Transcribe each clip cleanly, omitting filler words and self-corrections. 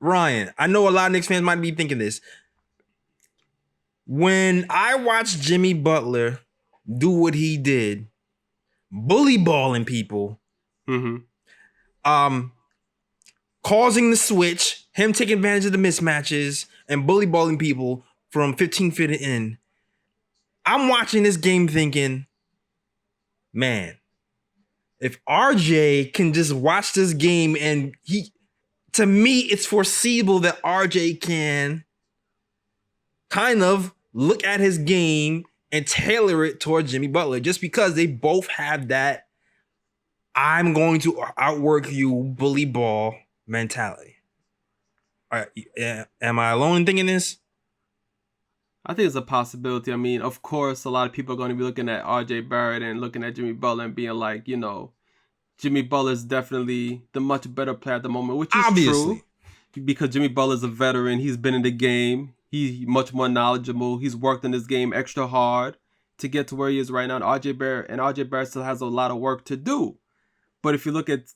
Ryan, I know a lot of Knicks fans might be thinking this. When I watched Jimmy Butler do what he did, bully balling people, causing the switch, him taking advantage of the mismatches, and bully balling people from 15 feet in, I'm watching this game thinking, man, if RJ can just watch this game and to me, it's foreseeable that RJ can kind of look at his game and tailor it towards Jimmy Butler just because they both have that I'm going to outwork you bully ball mentality. Am I alone in thinking this? I think it's a possibility. I mean, of course, a lot of people are going to be looking at Rj Barrett and looking at Jimmy Butler and being like, Jimmy Butler is definitely the much better player at the moment, which is true because Jimmy Butler is a veteran. He's been in the game. He's much more knowledgeable. He's worked in this game extra hard to get to where he is right now. And RJ Barrett still has a lot of work to do. But if you look at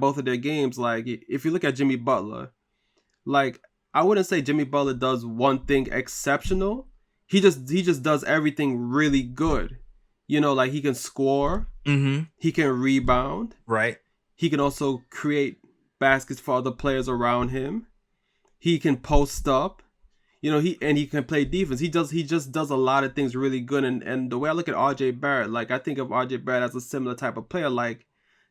both of their games, like if you look at Jimmy Butler, like I wouldn't say Jimmy Butler does one thing exceptional. He just does everything really good. Like he can score. Mm-hmm. He can rebound. Right. He can also create baskets for other players around him. He can post up. He can play defense. He just does a lot of things really good. And the way I look at RJ Barrett, like I think of RJ Barrett as a similar type of player. Like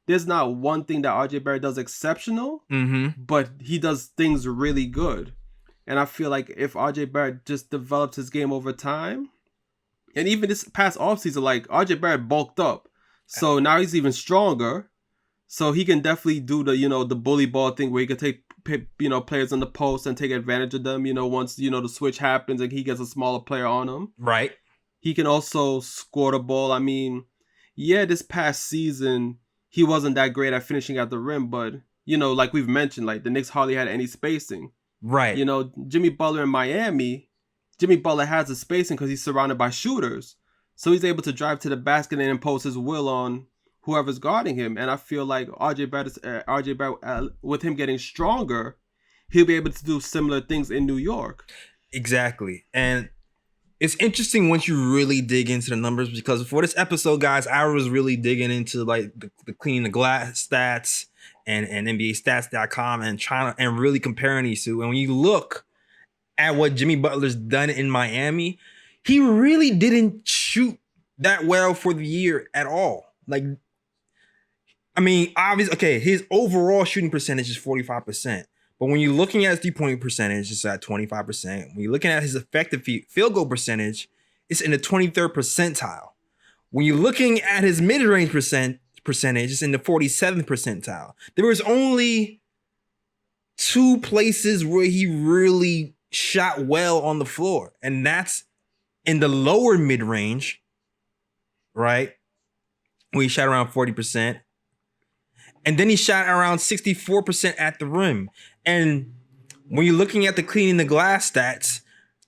there's not one thing that RJ Barrett does exceptional, but he does things really good. And I feel like if RJ Barrett just develops his game over time, and even this past offseason, like RJ Barrett bulked up. So now he's even stronger. So he can definitely do the bully ball thing where he can take players on the post and take advantage of them, once the switch happens and he gets a smaller player on him. Right. He can also score the ball. I mean, yeah, this past season he wasn't that great at finishing at the rim, but like we've mentioned, like the Knicks hardly had any spacing. Right. Jimmy Butler in Miami, Jimmy Butler has the spacing because he's surrounded by shooters. So he's able to drive to the basket and impose his will on whoever's guarding him. And I feel like RJ Barrett, with him getting stronger, he'll be able to do similar things in New York. Exactly. And it's interesting once you really dig into the numbers, because for this episode, guys, I was really digging into like the cleaning the glass stats and NBAstats.com and really comparing these two. And when you look at what Jimmy Butler's done in Miami, he really didn't shoot that well for the year at all. Like, I mean, obviously, okay, his overall shooting percentage is 45%. But when you're looking at his three-point percentage, it's at 25%. When you're looking at his effective field goal percentage, it's in the 23rd percentile. When you're looking at his mid-range percentage, it's in the 47th percentile. There was only two places where he really shot well on the floor, and that's in the lower mid-range, right? Where he shot around 40%. And then he shot around 64% at the rim. And when you're looking at the cleaning the glass stats,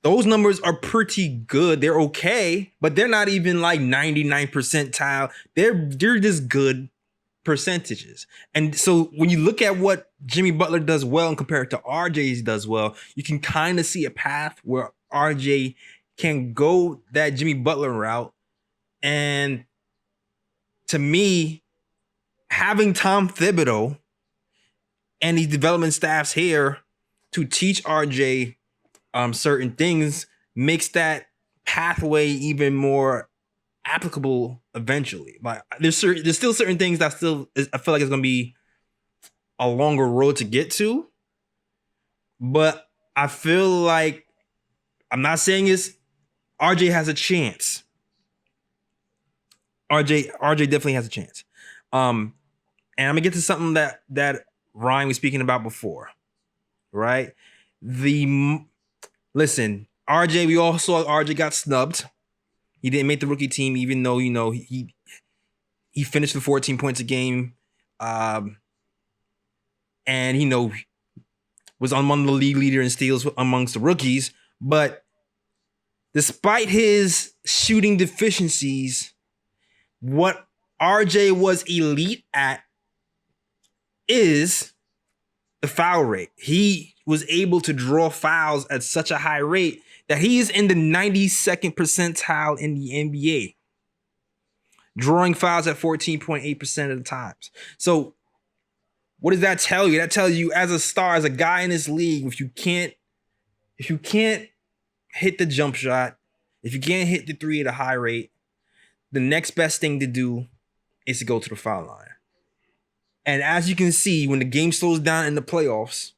those numbers are pretty good. They're okay, but they're not even like 99 percentile. They're just good percentages. And so when you look at what Jimmy Butler does well and compare it to RJ's does well, you can kind of see a path where RJ can go that Jimmy Butler route. And to me, having Tom Thibodeau and these development staffs here to teach RJ certain things makes that pathway even more applicable eventually. But there's still certain things that I feel like it's going to be a longer road to get to. But I feel like, I'm not saying RJ has a chance. RJ definitely has a chance. And I'm gonna get to something that Ryan was speaking about before, right? Listen, RJ. We all saw RJ got snubbed. He didn't make the rookie team, even though he finished with 14 points a game, and was among the league leader in steals amongst the rookies. But despite his shooting deficiencies, what RJ was elite at is the foul rate. He was able to draw fouls at such a high rate that he is in the 92nd percentile in the NBA, drawing fouls at 14.8% of the times. So what does that tell you? That tells you, as a star, as a guy in this league, if you can't hit the jump shot, if you can't hit the three at a high rate, the next best thing to do is to go to the foul line. And as you can see, when the game slows down in the playoffs,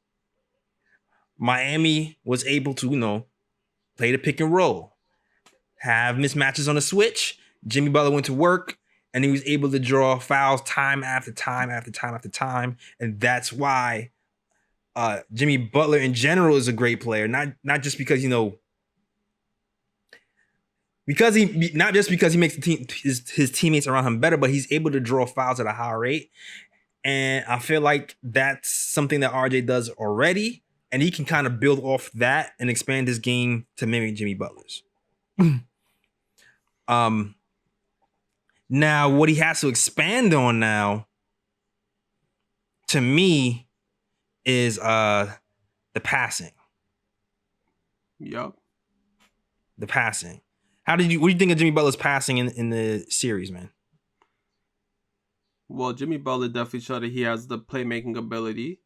Miami was able to, play the pick and roll, have mismatches on the switch. Jimmy Butler went to work, and he was able to draw fouls time after time after time after time. And that's why Jimmy Butler in general is a great player. Not just because, because he makes his teammates around him better, but he's able to draw fouls at a high rate. And I feel like that's something that RJ does already. And he can kind of build off that and expand his game to mimic Jimmy Butler's. Now, what he has to expand on now, to me, is the passing. Yep. The passing. What do you think of Jimmy Butler's passing in the series, man? Well, Jimmy Butler definitely showed that he has the playmaking ability.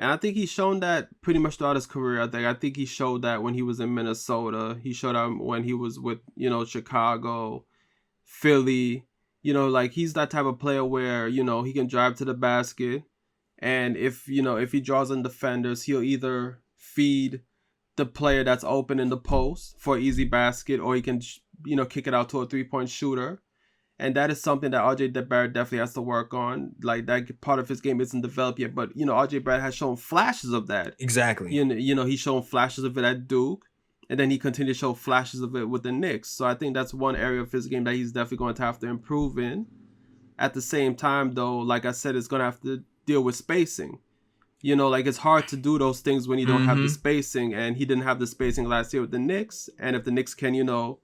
And I think he's shown that pretty much throughout his career. I think he showed that when he was in Minnesota. He showed that when he was with, Chicago, Philly. He's that type of player where, he can drive to the basket. And if he draws in defenders, he'll either feed the player that's open in the post for an easy basket, or he can, kick it out to a 3-point shooter. And that is something that Rj Barrett definitely has to work on. Like, that part of his game isn't developed yet. But, Rj Barrett has shown flashes of that. Exactly. He's shown flashes of it at Duke. And then he continued to show flashes of it with the Knicks. So I think that's one area of his game that he's definitely going to have to improve in. At the same time, though, like I said, it's going to have to deal with spacing. It's hard to do those things when you don't have the spacing. And he didn't have the spacing last year with the Knicks. And if the Knicks can,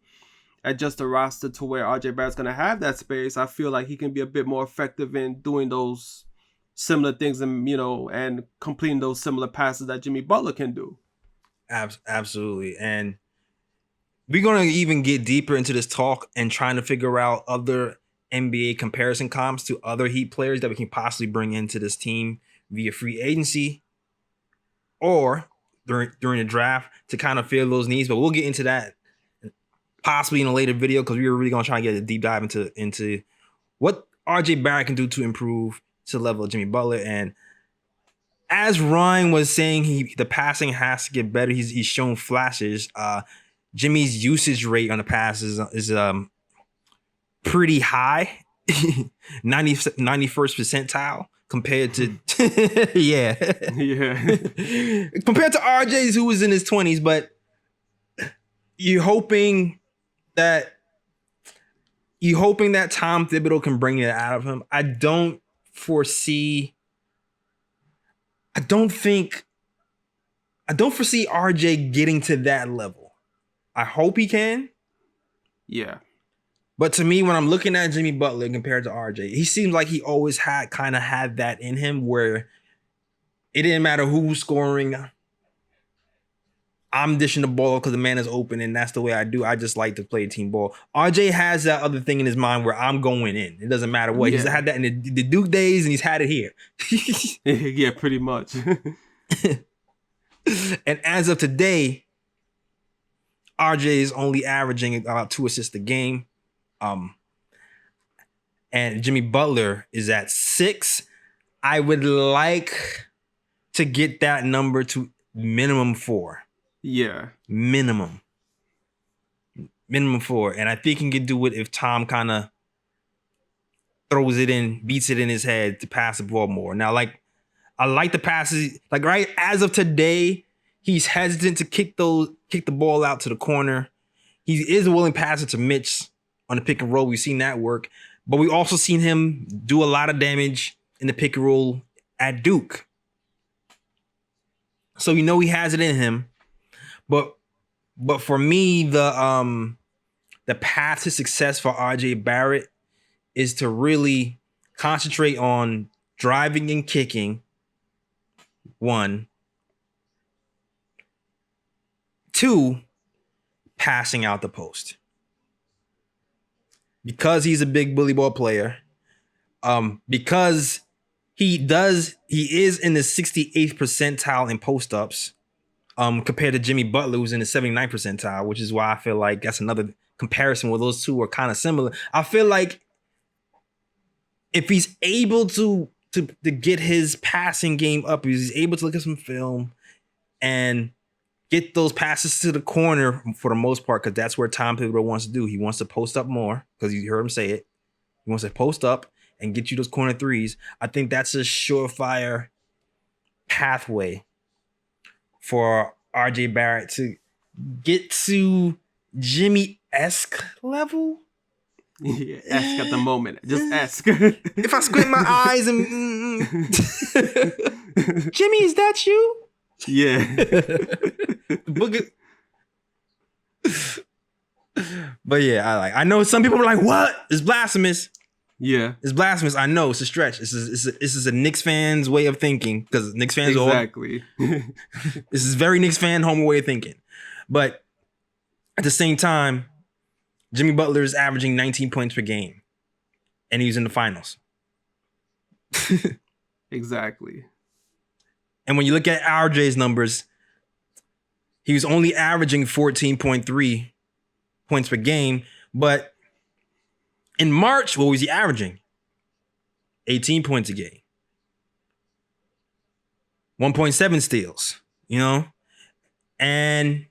adjust the roster to where RJ Barrett's going to have that space, I feel like he can be a bit more effective in doing those similar things and, and completing those similar passes that Jimmy Butler can do. Absolutely. And we're going to even get deeper into this talk and trying to figure out other NBA comparison comps to other Heat players that we can possibly bring into this team via free agency or during the draft to kind of fill those needs. But we'll get into that possibly in a later video, because we were really going to try and get a deep dive into what RJ Barrett can do to improve to the level of Jimmy Butler. And as Ryan was saying, the passing has to get better. He's shown flashes. Jimmy's usage rate on the passes is pretty high, 91st percentile compared to yeah compared to RJ's, who was in his 20s. But you're hoping that Tom Thibodeau can bring it out of him. I don't foresee RJ getting to that level. I hope he can. Yeah. But to me, when I'm looking at Jimmy Butler compared to RJ, he seems like he always had that in him where it didn't matter who was scoring. I'm dishing the ball because the man is open, and that's the way I do. I just like to play team ball. RJ has that other thing in his mind where I'm going in. It doesn't matter what. Yeah. He's had that in the Duke days, and he's had it here. Yeah, pretty much. And as of today, RJ is only averaging about 2 assists a game. And Jimmy Butler is at 6. I would like to get that number to minimum 4. Yeah. Minimum 4. And I think he can do it if Tom kind of throws it in, beats it in his head to pass the ball more. Now, I like the passes. Right as of today, he's hesitant to kick the ball out to the corner. He is a willing passer to Mitch on the pick and roll. We've seen that work. But we also seen him do a lot of damage in the pick and roll at Duke. So he has it in him. But for me, the path to success for RJ Barrett is to really concentrate on driving and kicking, one, 2, passing out the post. Because he's a big bully ball player, because he is in the 68th percentile in post-ups, compared to Jimmy Butler, who's in the 79th percentile, which is why I feel like that's another comparison where those two are kind of similar. I feel like if he's able to get his passing game up, if he's able to look at some film and get those passes to the corner for the most part, because that's where Tom Thibodeau wants to do. He wants to post up more, because you heard him say it. He wants to post up and get you those corner threes. I think that's a surefire pathway for RJ Barrett to get to Jimmy-esque level. Yeah, ask at the moment. Just ask. If I squint my eyes and Jimmy, is that you? Yeah. But yeah, I know some people are like, what? It's blasphemous. Yeah. It's blasphemous. I know it's a stretch. This is a Knicks fan's way of thinking, because Knicks fans exactly. This is very Knicks fan home way of thinking. But at the same time, Jimmy Butler is averaging 19 points per game, and he's in the finals. Exactly. And when you look at RJ's numbers, he was only averaging 14.3 points per game. But in March, what was he averaging? 18 points a game. 1.7 steals, And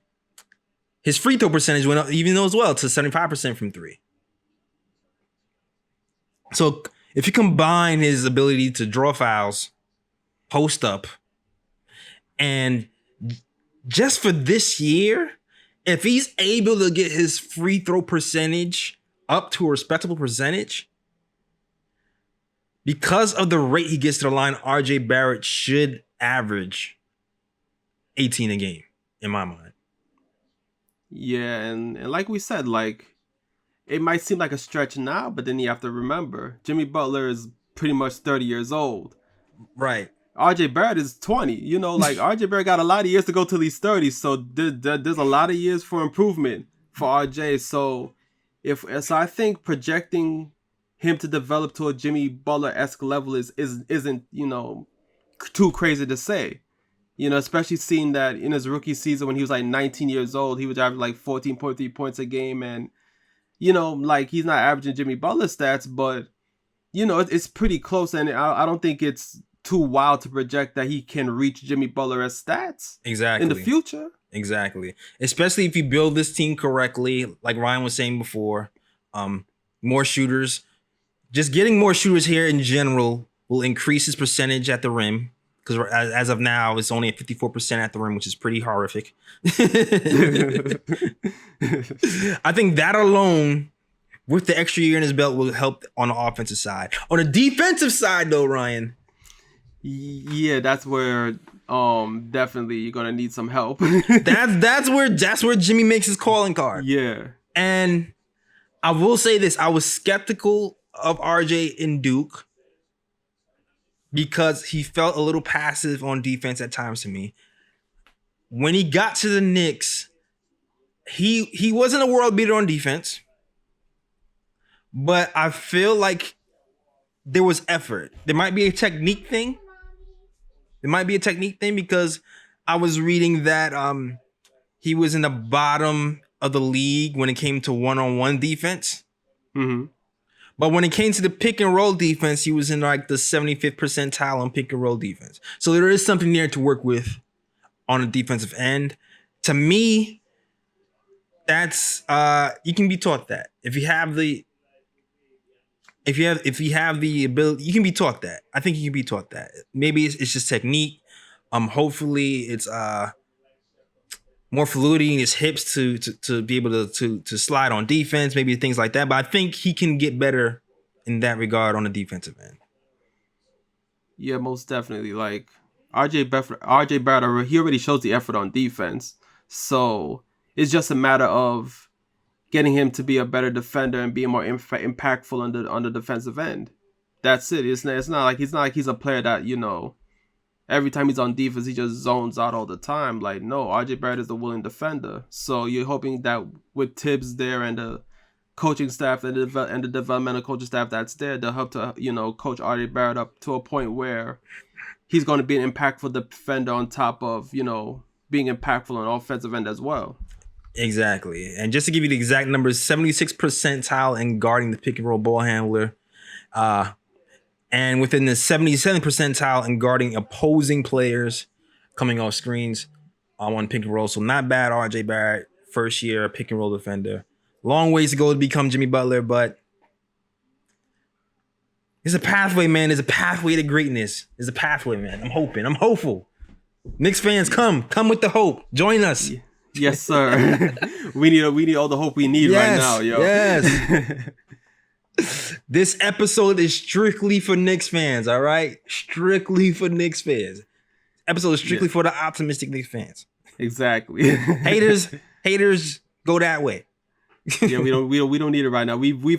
his free throw percentage went up even though as well to 75% from 3. So if you combine his ability to draw fouls, post up, and just for this year, if he's able to get his free throw percentage up to a respectable percentage, because of the rate he gets to the line, RJ Barrett should average 18 a game, in my mind. Yeah, and like we said, like, it might seem like a stretch now, but then you have to remember, Jimmy Butler is pretty much 30 years old. Right. RJ Barrett is 20. RJ Barrett got a lot of years to go till he's 30, so there's a lot of years for improvement for RJ. So I think projecting him to develop to a Jimmy Butler-esque level isn't too crazy to say. Especially seeing that in his rookie season when he was like 19 years old, he was averaging like 14.3 points a game, and he's not averaging Jimmy Butler stats, but it's pretty close, and I don't think it's too wild to project that he can reach Jimmy Butler's stats in the future. Exactly. Especially if you build this team correctly, like Ryan was saying before, more shooters. Just getting more shooters here in general will increase his percentage at the rim, because as of now, it's only at 54% at the rim, which is pretty horrific. I think that alone, with the extra year in his belt, will help on the offensive side. On the defensive side, though, Ryan. Yeah, that's where definitely you're gonna need some help. that's where Jimmy makes his calling card. Yeah. And I will say this, I was skeptical of RJ in Duke because he felt a little passive on defense at times to me. When he got to the Knicks, he wasn't a world beater on defense, but I feel like there was effort. There might be a technique thing. Because I was reading that he was in the bottom of the league when it came to one-on-one defense. Mm-hmm. But when it came to the pick and roll defense, he was in like the 75th percentile on pick and roll defense. So there is something there to work with on the defensive end. To me, that's you can be taught that. If you have the ability, you can be taught that. I think you can be taught that. Maybe it's just technique. Hopefully it's more fluidity in his hips to be able to slide on defense, maybe things like that. But I think he can get better in that regard on the defensive end. Yeah, most definitely. Like RJ Barrett, he already shows the effort on defense. So it's just a matter of getting him to be a better defender and being more impactful on the defensive end. That's it. It's not like he's a player that every time he's on defense, he just zones out all the time. Like, no, RJ Barrett is a willing defender. So you're hoping that with Tibbs there and the coaching staff and the developmental coaching staff that's there, they'll help to, coach RJ Barrett up to a point where he's going to be an impactful defender on top of, being impactful on offensive end as well. Exactly. And just to give you the exact numbers, 76th percentile in guarding the pick and roll ball handler. And within the 77th percentile in guarding opposing players coming off screens on one pick and roll. So not bad, RJ Barrett, first year pick and roll defender. Long ways to go to become Jimmy Butler, but it's a pathway, man. There's a pathway to greatness. There's a pathway, man. I'm hoping. I'm hopeful. Knicks fans, come with the hope. Join us. Yes, sir. we need all the hope we need right now, yo. Yes. This episode is strictly for Knicks fans, all right? Strictly for Knicks fans. Episode is strictly for the optimistic Knicks fans. Exactly. Haters, go that way. Yeah, we don't need it right now. We've